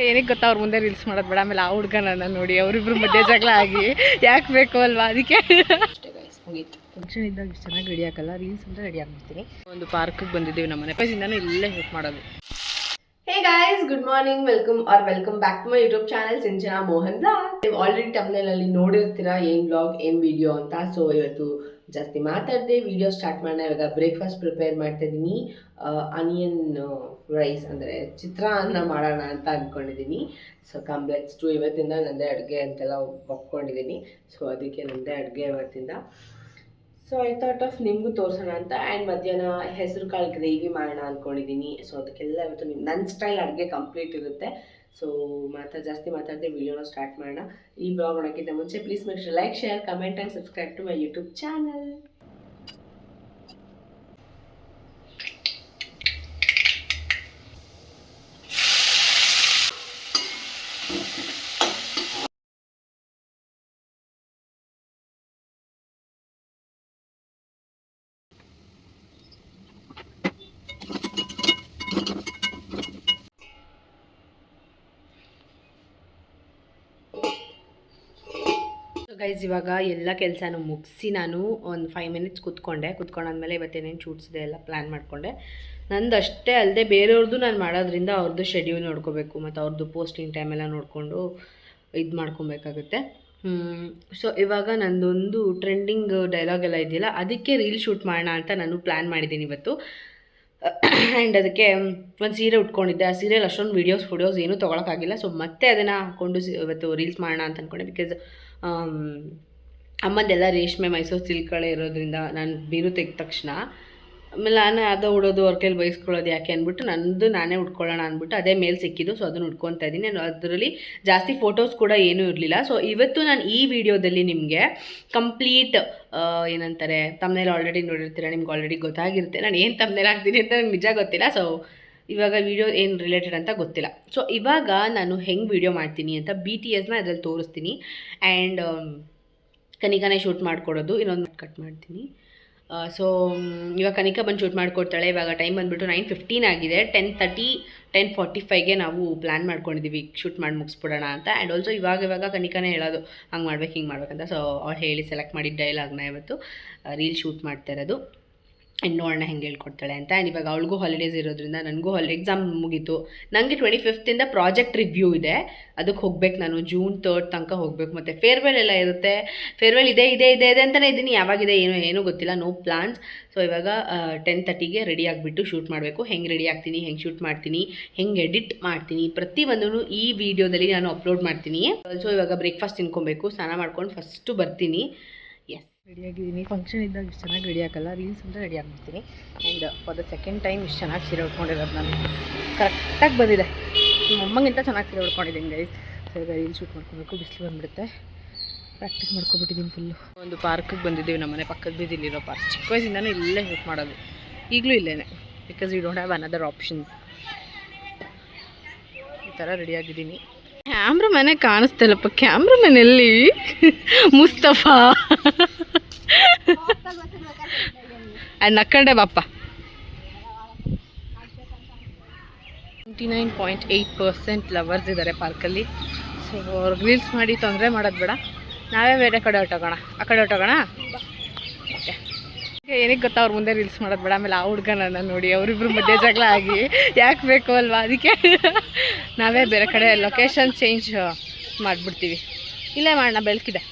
ಏನಕ್ಕೆ ಗೊತ್ತಾ ಅವ್ರ ಮುಂದೆ ರೀಲ್ಸ್ ಮಾಡೋದು ಬೇಡ, ಆಮೇಲೆ ಆ ಹುಡುಗನ ನೋಡಿ ಅವರಿಬ್ರು ಮಧ್ಯೆ ಜಗಳ ಆಗಿ ಯಾಕೆ ಬೇಕು ಅಲ್ವಾ, ಅದಕ್ಕೆ ಅಷ್ಟೇ ಗೈಸ್, ಮುಗೀತು. ಫಂಕ್ಷನ್ ಇದ್ದಾಗ ಇಷ್ಟು ಚೆನ್ನಾಗಿ ರೆಡಿ ಆಗಲ್ಲ, ರೀಲ್ಸ್ ಅಂತ ರೆಡಿ ಆಗ್ಬಿಡ್ತೀನಿ. ಒಂದು ಪಾರ್ಕಿಗೆ ಬಂದಿದ್ದೀವಿ, ನಮ್ಮ ಮನೆ ಪೈಸಿಂದಾನು ಇಲ್ಲೇ ಶೂಟ್ ಮಾಡೋದು. Hey guys, good morning, welcome back to my YouTube channel Sinchana Mohan blog. ನೀವು ಆಲ್ರೆಡಿ ತಮ್ನೇಲ್ ಅಲ್ಲಿ ನೋಡಿರ್ತೀರಾ ಏನ್ ಬ್ಲಾಗ್ ಏನ್ ವಿಡಿಯೋ ಅಂತ. ಸೊ ಇವತ್ತು ಜಾಸ್ತಿ ಮಾತಾಡದೆ ವಿಡಿಯೋ ಸ್ಟಾರ್ಟ್ ಮಾಡೋಣ. ಇವಾಗ ಬ್ರೇಕ್ಫಾಸ್ಟ್ ಪ್ರಿಪೇರ್ ಮಾಡ್ತಾ ಇದ್ದೀನಿ. ಆನಿಯನ್ ರೈಸ್ ಅಂದರೆ ಚಿತ್ರಾನ್ನ ಮಾಡೋಣ ಅಂತ ಅಂದ್ಕೊಂಡಿದ್ದೀನಿ. ಸೊ ಕಾಂಪ್ಲೆಕ್ಸ್ ಟು ಇವತ್ತಿಂದ ನಂದೇ ಅಡುಗೆ ಅಂತೆಲ್ಲ ಒಪ್ಕೊಂಡಿದ್ದೀನಿ. ಸೊ ಅದಕ್ಕೆ ನಂದೇ ಅಡುಗೆ ಇವತ್ತಿಂದ. ಸೊ ಐ ಥಾಟ್ ಆಫ್ ನಿಮಗೂ ತೋರಿಸೋಣ ಅಂತ. ಆ್ಯಂಡ್ ಮಧ್ಯಾಹ್ನ ಹೆಸರು ಕಾಳು ಗ್ರೇವಿ ಮಾಡೋಣ ಅಂದ್ಕೊಂಡಿದ್ದೀನಿ. ಸೊ ಅದಕ್ಕೆಲ್ಲ ಇವತ್ತು ನನ್ನ ಸ್ಟೈಲ್ ಅಡುಗೆ ಕಂಪ್ಲೀಟ್ ಇರುತ್ತೆ. ಸೊ ಜಾಸ್ತಿ ಮಾತಾಡದೆ ವಿಡಿಯೋನ ಸ್ಟಾರ್ಟ್ ಮಾಡೋಣ. ಈ ಬ್ಲಾಗ್ ನೋಡೋಕ್ಕಿಂತ ಮುಂಚೆ please make sure like, share, comment and subscribe to my YouTube channel. Guys, ಇವಾಗ ಎಲ್ಲ ಕೆಲಸನೂ ಮುಗಿಸಿ ನಾನು ಒಂದು 5 ಮಿನಿಟ್ಸ್ ಕುತ್ಕೊಂಡಾದ್ಮೇಲೆ ಇವತ್ತೇನೇನು ಶೂಟ್ಸ್ ಇದೆ ಎಲ್ಲ ಪ್ಲ್ಯಾನ್ ಮಾಡಿಕೊಂಡೆ. ನಂದು ಅಷ್ಟೇ ಅಲ್ಲದೆ ಬೇರೆಯವ್ರದ್ದು ನಾನು ಮಾಡೋದ್ರಿಂದ ಅವ್ರದ್ದು ಶೆಡ್ಯೂಲ್ ನೋಡ್ಕೋಬೇಕು ಮತ್ತು ಅವ್ರದ್ದು ಪೋಸ್ಟಿಂಗ್ ಟೈಮೆಲ್ಲ ನೋಡಿಕೊಂಡು ಇದು ಮಾಡ್ಕೊಬೇಕಾಗುತ್ತೆ. ಸೊ ಇವಾಗ ನಂದೊಂದು ಟ್ರೆಂಡಿಂಗ್ ಡೈಲಾಗ್ ಎಲ್ಲ ಇದೆಯಲ್ಲ, ಅದಕ್ಕೆ ರೀಲ್ ಶೂಟ್ ಮಾಡೋಣ ಅಂತ ನಾನು ಪ್ಲ್ಯಾನ್ ಮಾಡಿದ್ದೀನಿ ಇವತ್ತು. ಆ್ಯಂಡ್ ಅದಕ್ಕೆ ಒಂದು ಸೀರೆ ಉಟ್ಕೊಂಡಿದ್ದೆ. ಆ ಸೀರೆಯಲ್ಲಿ ಅಷ್ಟೊಂದು ವೀಡಿಯೋಸ್ ಏನೂ ತೊಗೊಳಕ್ಕಾಗಿಲ್ಲ. ಸೊ ಮತ್ತೆ ಅದನ್ನು ಹಾಕ್ಕೊಂಡು ಇವತ್ತು ರೀಲ್ಸ್ ಮಾಡೋಣ ಅಂತ ಅಂದ್ಕೊಂಡೆ. ಬಿಕಾಸ್ ಅಮ್ಮಂದೆಲ್ಲ ರೇಷ್ಮೆ ಮೈಸೂರು ಸಿಲ್ಕ್ಗಳೇ ಇರೋದ್ರಿಂದ ನಾನು ಬೀರು ತೆಗೆದ ತಕ್ಷಣ ಆಮೇಲೆ ನಾನೇ ಅದು ಉಡೋದು ಅವ್ರ ಕೈಲಿ ಬಯಸ್ಕೊಳ್ಳೋದು ಯಾಕೆ ಅಂದ್ಬಿಟ್ಟು ನಾನೇ ಉಟ್ಕೊಳ್ಳೋಣ ಅಂದ್ಬಿಟ್ಟು ಅದೇ ಮೇಲೆ ಸಿಕ್ಕಿದ್ದು. ಸೊ ಅದನ್ನು ಉಟ್ಕೊತಾ ಇದ್ದೀನಿ. ಅದರಲ್ಲಿ ಜಾಸ್ತಿ ಫೋಟೋಸ್ ಕೂಡ ಏನೂ ಇರಲಿಲ್ಲ. ಸೊ ಇವತ್ತು ನಾನು ಈ ವಿಡಿಯೋದಲ್ಲಿ ನಿಮಗೆ ಕಂಪ್ಲೀಟ್ ಏನಂತಾರೆ, ತಮ್ನೇಲ್ ಆಲ್ರೆಡಿ ನೋಡಿರ್ತೀರ, ನಿಮ್ಗೆ ಆಲ್ರೆಡಿ ಗೊತ್ತಾಗಿರುತ್ತೆ ನಾನು ಏನು ತಮ್ನೇಲ್ ಹಾಕ್ತೀನಿ ಅಂತ ನನಗೆ ನಿಜ ಗೊತ್ತಿಲ್ಲ. ಸೊ ಇವಾಗ ವಿಡಿಯೋ ಏನು ರಿಲೇಟೆಡ್ ಅಂತ ಗೊತ್ತಿಲ್ಲ. ಸೊ ಇವಾಗ ನಾನು ಹೆಂಗೆ ವಿಡಿಯೋ ಮಾಡ್ತೀನಿ ಅಂತ BTSನ ಅದರಲ್ಲಿ ತೋರಿಸ್ತೀನಿ. ಆ್ಯಂಡ್ ಕನಿಕಾನೇ ಶೂಟ್ ಮಾಡಿಕೊಡೋದು. ಇನ್ನೊಂದು ಕಟ್ ಮಾಡ್ತೀನಿ. ಸೊ ಇವಾಗ ಕನಿಕಾ ಬಂದು ಶೂಟ್ ಮಾಡಿಕೊಡ್ತಾಳೆ. ಇವಾಗ ಟೈಮ್ ಬಂದುಬಿಟ್ಟು 9:15 ಆಗಿದೆ. 10:45ಗೆ ನಾವು ಪ್ಲ್ಯಾನ್ ಮಾಡ್ಕೊಂಡಿದ್ದೀವಿ ಶೂಟ್ ಮಾಡಿ ಮುಗಿಸ್ಬಿಡೋಣ ಅಂತ. ಆ್ಯಂಡ್ ಆಲ್ಸೋ ಇವಾಗ ಕನಿಕಾನೇ ಹೇಳೋದು ಹಂಗೆ ಮಾಡ್ಬೇಕು ಹಿಂಗೆ ಮಾಡ್ಬೇಕಂತ. ಸೊ ಅವ್ರು ಹೇಳಿ ಸೆಲೆಕ್ಟ್ ಮಾಡಿದ್ದ ಡೈಲಾಗ್ನ ಇವತ್ತು ರೀಲ್ ಶೂಟ್ ಮಾಡ್ತಾ ಇರೋದು. ಆ್ಯಂಡ್ ನೋಡೋಣ ಹೆಂಗೆ ಹೇಳ್ಕೊಡ್ತಾಳೆ ಅಂತ. ಆ್ಯಂಡ್ ಇವಾಗ ಅವಳಿಗೂ ಹಾಲಿಡೇಸ್ ಇರೋದ್ರಿಂದ ನನಗೂ ಎಕ್ಸಾಮ್ ಮುಗೀತು. ನನಗೆ 25th ಪ್ರಾಜೆಕ್ಟ್ ರಿವ್ಯೂ ಇದೆ, ಅದಕ್ಕೆ ಹೋಗ್ಬೇಕು. ನಾನು June 3 ತನಕ ಹೋಗಬೇಕು. ಮತ್ತು ಫೇರ್ವೆಲ್ ಎಲ್ಲ ಇರುತ್ತೆ. ಫೇರ್ವೆಲ್ ಇದೆ ಅಂತಲೇ ಇದ್ದೀನಿ. ಯಾವಾಗಿದೆ ಏನೂ ಗೊತ್ತಿಲ್ಲ, ನೋ ಪ್ಲಾನ್ಸ್. ಸೊ ಇವಾಗ 10:30ಗೆ ರೆಡಿ ಆಗಿಬಿಟ್ಟು ಶೂಟ್ ಮಾಡಬೇಕು. ಹೆಂಗೆ ರೆಡಿ ಆಗ್ತೀನಿ, ಹೆಂಗೆ ಶೂಟ್ ಮಾಡ್ತೀನಿ, ಹೆಂಗೆ ಎಡಿಟ್ ಮಾಡ್ತೀನಿ, ಪ್ರತಿಯೊಂದೂ ಈ ವಿಡಿಯೋದಲ್ಲಿ ನಾನು ಅಪ್ಲೋಡ್ ಮಾಡ್ತೀನಿ. ಸೊ ಇವಾಗ ಬ್ರೇಕ್ಫಾಸ್ಟ್ ತಿನ್ಕೊಬೇಕು, ಸ್ನಾನ ಮಾಡ್ಕೊಂಡು ಫಸ್ಟು ಬರ್ತೀನಿ. ರೆಡಿಯಾಗಿದ್ದೀನಿ. ಫಂಕ್ಷನ್ ಇದ್ದಾಗ ಇಷ್ಟು ಚೆನ್ನಾಗಿ ರೆಡಿ ಆಗಲ್ಲ, ರೀಲ್ಸ್ ಅಂತ ರೆಡಿ ಆಗಿಬಿಡ್ತೀನಿ. And for the second time ಇಷ್ಟು ಚೆನ್ನಾಗಿ ಸೀರೆ ಉಟ್ಕೊಂಡಿರೋದು ನಾನು ಕರೆಕ್ಟಾಗಿ ಬಂದಿದೆ. ನಿಮ್ಮ ಅಮ್ಮಂಗಿಂತ ಚೆನ್ನಾಗಿ ಸೀರೆ ಉಟ್ಕೊಂಡಿದ್ದೀನಿ ಗೈಸ್. ಸೊ ಈಗ ರೀಲ್ ಶೂಟ್ ಮಾಡ್ಕೊಬೇಕು, ಬಿಸಿಲು ಬಂದುಬಿಡುತ್ತೆ. ಪ್ರಾಕ್ಟೀಸ್ ಮಾಡ್ಕೊಬಿಟ್ಟಿದ್ದೀನಿ ಫುಲ್ಲು. ಒಂದು ಪಾರ್ಕಿಗೆ ಬಂದಿದ್ದೀವಿ, ನಮ್ಮ ಮನೆ ಪಕ್ಕದ ಬೀದಿಲಿರೋ ಪಾರ್ಕ್. ಚಿಕ್ಕ ವಯಸ್ಸಿಂದನೂ ಇಲ್ಲೇ ಶೂಟ್ ಮಾಡೋದು, ಈಗಲೂ ಇಲ್ಲೇ, because you don't have another option. ಈ ಥರ ರೆಡಿಯಾಗಿದ್ದೀನಿ. ಕ್ಯಾಮ್ರಾಮನೇ ಕಾಣಿಸ್ತಿಲ್ಲಪ್ಪ, ಕ್ಯಾಮ್ರಾಮನ್ ಎಲ್ಲಿ? ಮುಸ್ತಫಾ ಅದು ನಕ್ಕಂಡೆ ಬಾಪ್ಪ. 99.8% ಲವರ್ಸ್ ಇದ್ದಾರೆ ಪಾರ್ಕಲ್ಲಿ. ಸೊ ಅವ್ರಿಗೆ ರೀಲ್ಸ್ ಮಾಡಿ ತೊಂದರೆ ಮಾಡೋದು ಬೇಡ, ನಾವೇ ಬೇರೆ ಕಡೆ ಹೊಟ್ಟೋಗೋಣ. ಆ ಕಡೆ ಹೊಟ್ಟೋಗೋಣ. ಓಕೆ, ಏನಕ್ಕೆ ಗೊತ್ತಾ ಅವ್ರ ಮುಂದೆ ರೀಲ್ಸ್ ಮಾಡೋದು ಬೇಡ, ಆಮೇಲೆ ಆ ಹುಡುಗನ ನೋಡಿ ಅವರಿಬ್ರು ಮಧ್ಯೆ ಜಗಳ ಆಗಿ ಯಾಕೆ ಬೇಕು ಅಲ್ವಾ, ಅದಕ್ಕೆ ನಾವೇ ಬೇರೆ ಕಡೆ ಲೊಕೇಶನ್ ಚೇಂಜ್ ಮಾಡಿಬಿಡ್ತೀವಿ. ಇಲ್ಲೇ ಮಾಡೋಣ, ಬೆಳಕಿದೆ.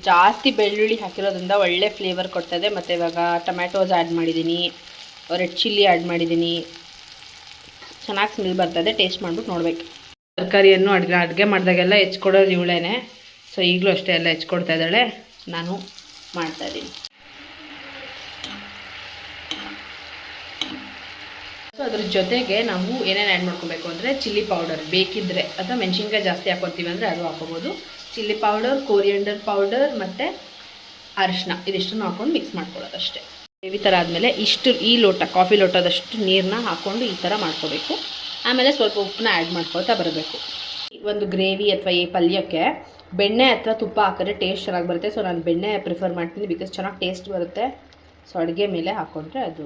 ಜಾಸ್ತಿ ಬೆಳ್ಳುಳ್ಳಿ ಹಾಕಿರೋದ್ರಿಂದ ಒಳ್ಳೆ ಫ್ಲೇವರ್ ಕೊಡ್ತದೆ. ಮತ್ತು ಇವಾಗ ಟೊಮ್ಯಾಟೋಸ್ ಆ್ಯಡ್ ಮಾಡಿದ್ದೀನಿ, ರೆಡ್ ಚಿಲ್ಲಿ ಆ್ಯಡ್ ಮಾಡಿದ್ದೀನಿ. ಚೆನ್ನಾಗಿ ಸ್ಮೆಲ್ ಬರ್ತದೆ. ಟೇಸ್ಟ್ ಮಾಡ್ಬಿಟ್ಟು ನೋಡಬೇಕು. ತರಕಾರಿಯನ್ನು ಅಡುಗೆ ಮಾಡಿದಾಗೆಲ್ಲ ಹೆಚ್ಕೊಡೋದು ಇವಳೇನೆ. ಸೊ ಈಗಲೂ ಅಷ್ಟೇ ಎಲ್ಲ ಹೆಚ್ಕೊಡ್ತಾ ಇದ್ದಾಳೆ, ನಾನು ಮಾಡ್ತಾಯಿದ್ದೀನಿ. ಸೊ ಅದ್ರ ಜೊತೆಗೆ ನಾವು ಏನೇನು ಆ್ಯಡ್ ಮಾಡ್ಕೊಬೇಕು ಅಂದರೆ ಚಿಲ್ಲಿ ಪೌಡರ್ ಬೇಕಿದ್ದರೆ, ಅಥವಾ ಮೆಣಸಿನ್ಕಾಯಿ ಜಾಸ್ತಿ ಹಾಕ್ಕೊತೀವಿ ಅಂದರೆ ಅದು ಹಾಕೋಬೋದು. ಚಿಲ್ಲಿ ಪೌಡರ್, ಕೊರಿಯಂಡರ್ ಪೌಡರ್ ಮತ್ತು ಅರಿಶಿನ, ಇದಿಷ್ಟನ್ನು ಹಾಕ್ಕೊಂಡು ಮಿಕ್ಸ್ ಮಾಡ್ಕೊಳ್ಳೋದು ಅಷ್ಟೇ. ಈ ಥರ ಆದಮೇಲೆ ಈ ಲೋಟ, ಕಾಫಿ ಲೋಟದಷ್ಟು ನೀರನ್ನ ಹಾಕ್ಕೊಂಡು ಈ ಥರ ಮಾಡ್ಕೋಬೇಕು. ಆಮೇಲೆ ಸ್ವಲ್ಪ ಉಪ್ಪನ್ನ ಆ್ಯಡ್ ಮಾಡ್ಕೊಳ್ತಾ ಬರಬೇಕು. ಒಂದು ಗ್ರೇವಿ ಅಥವಾ ಈ ಪಲ್ಯಕ್ಕೆ ಬೆಣ್ಣೆ ಅಥವಾ ತುಪ್ಪ ಹಾಕಿದ್ರೆ ಟೇಸ್ಟ್ ಚೆನ್ನಾಗಿ ಬರುತ್ತೆ. ಸೊ ನಾನು ಬೆಣ್ಣೆ ಪ್ರಿಫರ್ ಮಾಡ್ತೀನಿ, ಬಿಕಾಸ್ ಚೆನ್ನಾಗಿ ಟೇಸ್ಟ್ ಬರುತ್ತೆ. ಸೊ ಅಡುಗೆ ಮೇಲೆ ಹಾಕ್ಕೊಂಡ್ರೆ ಅದು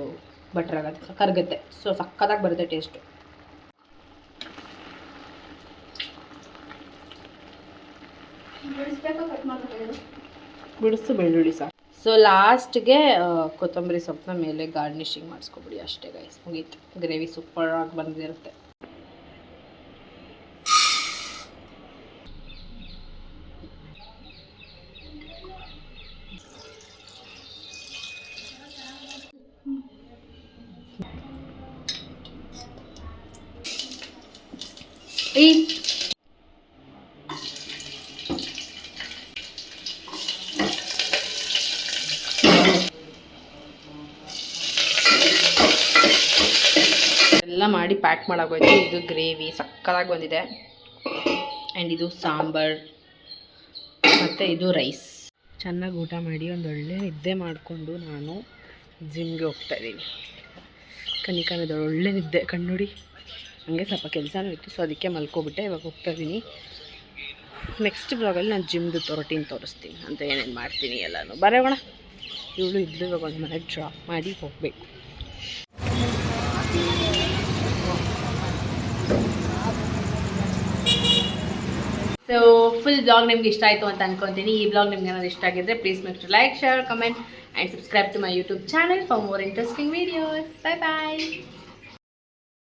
ಬೆಟರ್ ಆಗುತ್ತೆ, ಕರಗುತ್ತೆ. ಸೊ ಸಕ್ಕತ್ತಾಗಿ ಬರುತ್ತೆ ಟೇಸ್ಟು. ಬಿಡಿಸು ಬೆಳ್ಳುಳ್ಳಿ ಸಾಕು. ಸೊ ಲಾಸ್ಟ್ಗೆ ಕೊತ್ತಂಬರಿ ಸೊಪ್ಪನ್ನ ಮೇಲೆ ಗಾರ್ನಿಷಿಂಗ್ ಮಾಡಿಸ್ಕೊಬಿಡಿ ಅಷ್ಟೇ ಗೈಸ್, ಮುಗೀತು. ಗ್ರೇವಿ ಸೂಪರಾಗಿ ಬಂದಿರುತ್ತೆ. ಈ ಎಲ್ಲ ಮಾಡಿ ಪ್ಯಾಕ್ ಮಾಡೋಗೋಯ್ತು. ಇದು ಗ್ರೇವಿ ಸಕ್ಕತ್ತಾಗಿ ಬಂದಿದೆ. ಆ್ಯಂಡ್ ಇದು ಸಾಂಬಾರು ಮತ್ತು ಇದು ರೈಸ್. ಚೆನ್ನಾಗಿ ಊಟ ಮಾಡಿ ಒಂದೊಳ್ಳೆ ನಿದ್ದೆ ಮಾಡಿಕೊಂಡು ನಾನು ಜಿಮ್ಗೆ ಹೋಗ್ತಾಯಿದ್ದೀನಿ. ಕನಿಕನದ ಒಳ್ಳೆ ನಿದ್ದೆ, ಕಣ್ಣುಡಿ. ಹಂಗೆ ಸ್ವಲ್ಪ ಕೆಲಸನೂ ಇತ್ತು, ಸೊ ಅದಕ್ಕೆ ಮಲ್ಕೊಬಿಟ್ಟೆ. ಇವಾಗ ಹೋಗ್ತಾಯಿದ್ದೀನಿ. ನೆಕ್ಸ್ಟ್ ಬ್ಲಾಗಲ್ಲಿ ನಾನು ಜಿಮ್ದು ರೊಟೀನ್ ತೋರಿಸ್ತೀನಿ, ಅಂತ ಏನೇನು ಮಾಡ್ತೀನಿ ಎಲ್ಲನೂ. ಬರೋಣ. ಇವಳು ಇದ್ದು ಇವಾಗ ಒಂದು ಮನೆಗೆ ಡ್ರಾಪ್ ಮಾಡಿ ಹೋಗಬೇಕು. ಸೊ ಫುಲ್ ಬ್ಲಾಗ್ ನಿಮ್ಗೆ ಇಷ್ಟ ಆಯಿತು ಅಂತ ಅನ್ಕೊತೀನಿ. ಈ ಬ್ಲಾಗ್ ನಿಮ್ಗೆ ಏನಾದ್ರು ಇಷ್ಟ ಆಗಿದ್ರೆ please make to like, share, comment and subscribe to my YouTube channel for more interesting videos. Bye bye.